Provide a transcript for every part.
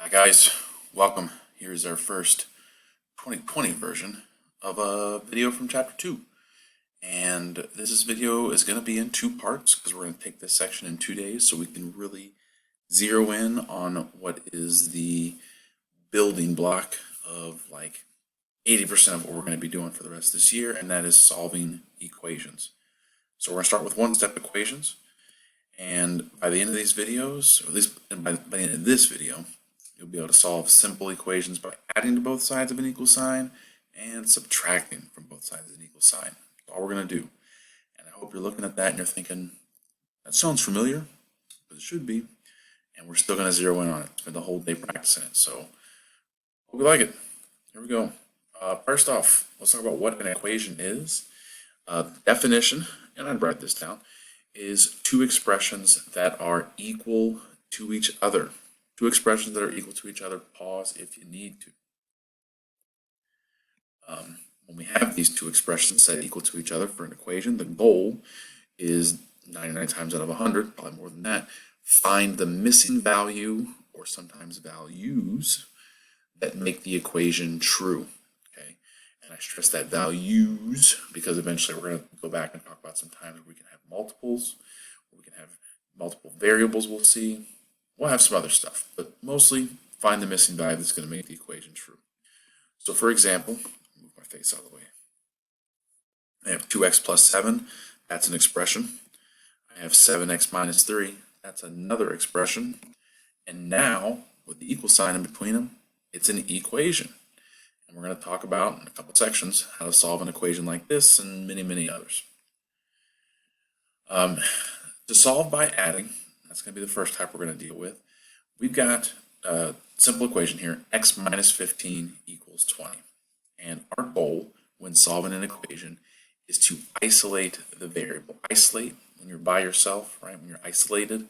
Hi guys, welcome. Here's our first 2020 version of a video from chapter 2. And this video is going to be in two parts because we're going to take this section in 2 days so we can really zero in on what is the building block of like 80% of what we're going to be doing for the rest of this year, and that is solving equations. So we're going to start with one-step equations, and by the end of these videos, or at least by the end of this video, you'll be able to solve simple equations by adding to both sides of an equal sign and subtracting from both sides of an equal sign. That's all we're going to do. And I hope you're looking at that and you're thinking, that sounds familiar, but it should be. And we're still going to zero in on it. Spend the whole day practicing it. So hope you like it. Here we go. First off, let's talk about what an equation is. The definition, and I write this down, is two expressions that are equal to each other. Two expressions that are equal to each other. Pause if you need to. When we have these two expressions set equal to each other for an equation, the goal is 99 times out of 100, probably more than that, find the missing value, or sometimes values, that make the equation true. Okay, and I stress that values because eventually we're going to go back and talk about some times where we can have multiples, where we can have multiple variables we'll see. We'll have some other stuff, but mostly find the missing value that's going to make the equation true. So for example, move my face out of the way. I have 2x plus 7, that's an expression. I have 7x minus 3, that's another expression. And now, with the equal sign in between them, it's an equation. And we're going to talk about in a couple sections how to solve an equation like this and many, many others. To solve by adding, that's going to be the first type we're going to deal with. We've got a simple equation here, x minus 15 equals 20. And our goal when solving an equation is to isolate the variable. Isolate, when you're by yourself, right? When you're isolated,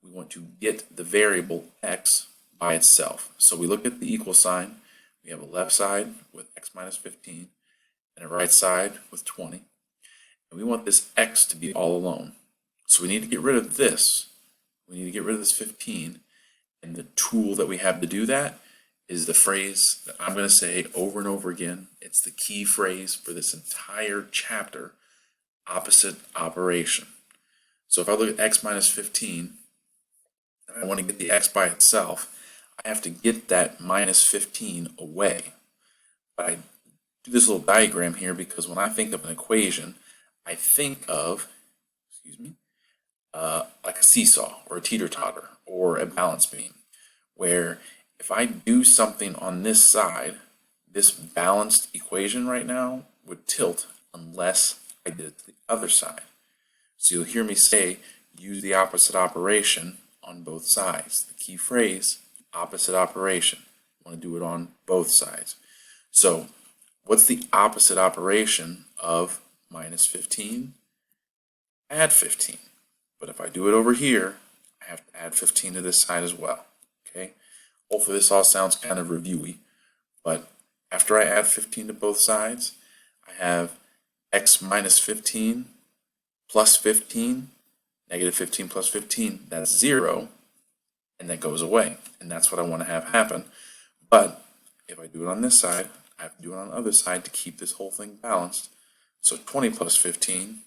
we want to get the variable x by itself. So we look at the equal sign. We have a left side with x minus 15 and a right side with 20. And we want this x to be all alone. So we need to get rid of this. We need to get rid of this 15, and the tool that we have to do that is the phrase that I'm going to say over and over again. It's the key phrase for this entire chapter, opposite operation. So if I look at x minus 15, and I want to get the x by itself, I have to get that minus 15 away. But I do this little diagram here because when I think of an equation, I think of, like a seesaw or a teeter-totter or a balance beam, where if I do something on this side, this balanced equation right now would tilt unless I did it to the other side. So you'll hear me say, use the opposite operation on both sides. The key phrase, opposite operation. You want to do it on both sides. So what's the opposite operation of minus 15? Add 15. But if I do it over here, I have to add 15 to this side as well. Okay? Hopefully this all sounds kind of reviewy, but after I add 15 to both sides, I have x minus 15 plus 15, negative 15 plus 15, that's 0, and that goes away. And that's what I want to have happen. But if I do it on this side, I have to do it on the other side to keep this whole thing balanced. So 20 plus 15,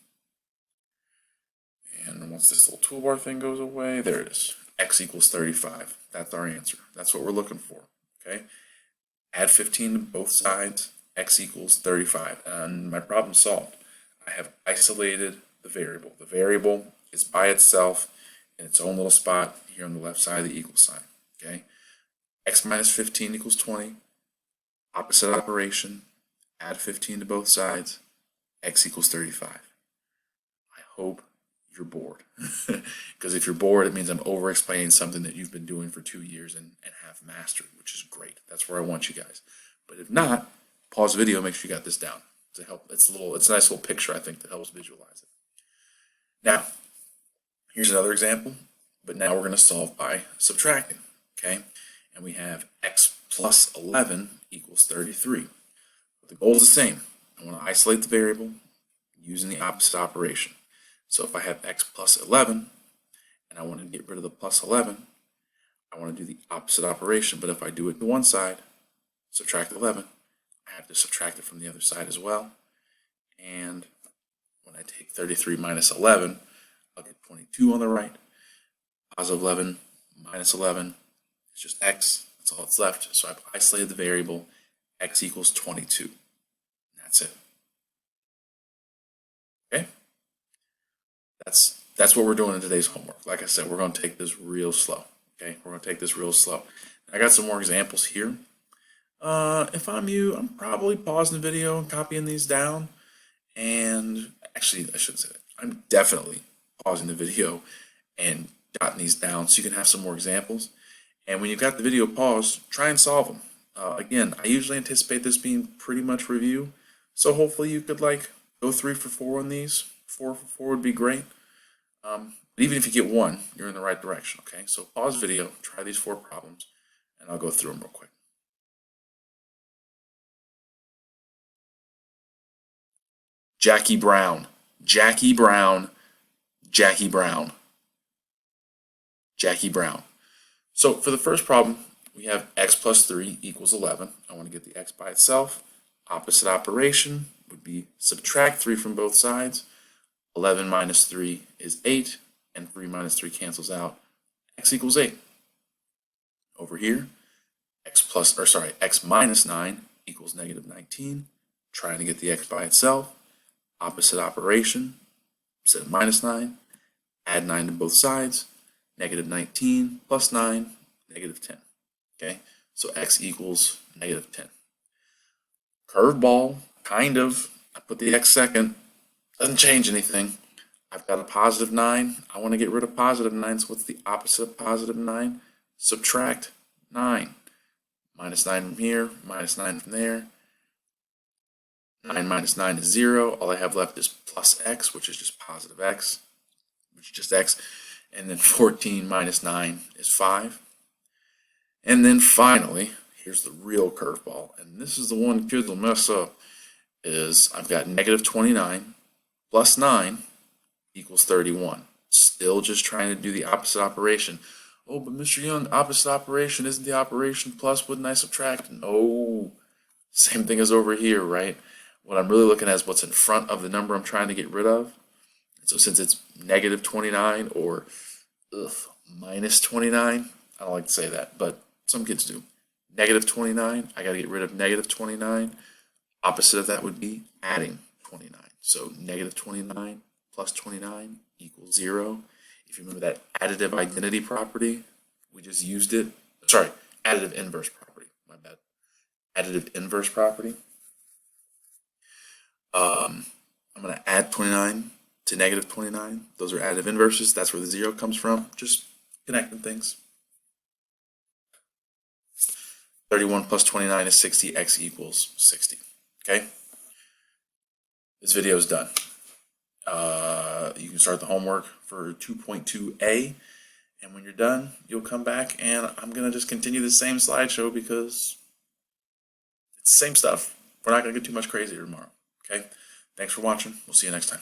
and once this little toolbar thing goes away, there it is. X equals 35. That's our answer. That's what we're looking for. Okay? Add 15 to both sides. X equals 35. And my problem's solved. I have isolated the variable. The variable is by itself in its own little spot here on the left side of the equal sign. Okay? X minus 15 equals 20. Opposite operation. Add 15 to both sides. X equals 35. I hope you're bored. Because if you're bored, it means I'm over explaining something that you've been doing for 2 years and have mastered, which is great. That's where I want you guys. But if not, pause the video, make sure you got this down to help. It's a nice little picture, I think, that helps visualize it. Now, here's another example, but now we're going to solve by subtracting. Okay? And we have x plus 11 equals 33. But the goal is the same. I want to isolate the variable using the opposite operation. So if I have x plus 11, and I want to get rid of the plus 11, I want to do the opposite operation, but if I do it to one side, subtract 11, I have to subtract it from the other side as well. And when I take 33 minus 11, I'll get 22 on the right. Positive 11 minus 11 is just x. That's all that's left. So I've isolated the variable x equals 22. And that's it. Okay? That's what we're doing in today's homework. Like I said, we're going to take this real slow. Okay? We're going to take this real slow. I got some more examples here. If I'm you, I'm probably pausing the video and copying these down. And actually, I shouldn't say that. I'm definitely pausing the video and jotting these down so you can have some more examples. And when you've got the video paused, try and solve them. Again, I usually anticipate this being pretty much review. So hopefully you could like go 3 for 4 on these. 4 for 4 would be great. But even if you get 1, you're in the right direction. Okay, so pause video, try these 4 problems, and I'll go through them real quick. Jackie Brown, Jackie Brown, Jackie Brown, Jackie Brown. So for the first problem, we have x plus 3 equals 11. I want to get the x by itself. Opposite operation would be subtract 3 from both sides. 11 minus 3 is 8, and 3 minus 3 cancels out. X equals 8. Over here, x minus 9 equals negative 19. Trying to get the x by itself. Opposite operation, instead of minus 9, add 9 to both sides. Negative 19 plus 9, negative 10. Okay, so x equals negative 10. Curveball, kind of. I put the x second. Doesn't change anything. I've got a positive 9. I want to get rid of positive 9. So what's the opposite of positive 9? Subtract 9. Minus 9 from here, minus 9 from there. 9 minus 9 is 0. All I have left is plus x, which is just positive x, which is just x. And then 14 minus 9 is 5. And then finally, here's the real curveball. And this is the one kids will mess up, is I've got negative 29 plus 9 equals 31. Still just trying to do the opposite operation. Oh, but Mr. Young, opposite operation isn't the operation plus, wouldn't I subtract? No. Same thing as over here, right? What I'm really looking at is what's in front of the number I'm trying to get rid of. And so since it's negative 29 or minus 29, I don't like to say that, but some kids do. Negative 29, I got to get rid of negative 29. Opposite of that would be adding 29. So negative 29 plus 29 equals 0. If you remember that additive identity property, we just used it. Sorry, additive inverse property. My bad. Additive inverse property. I'm going to add 29 to negative 29. Those are additive inverses. That's where the 0 comes from. Just connecting things. 31 plus 29 is 60. X equals 60. Okay? This video is done. You can start the homework for 2.2a. And when you're done, you'll come back and I'm going to just continue the same slideshow because it's the same stuff. We're not going to get too much crazier tomorrow. Okay? Thanks for watching. We'll see you next time.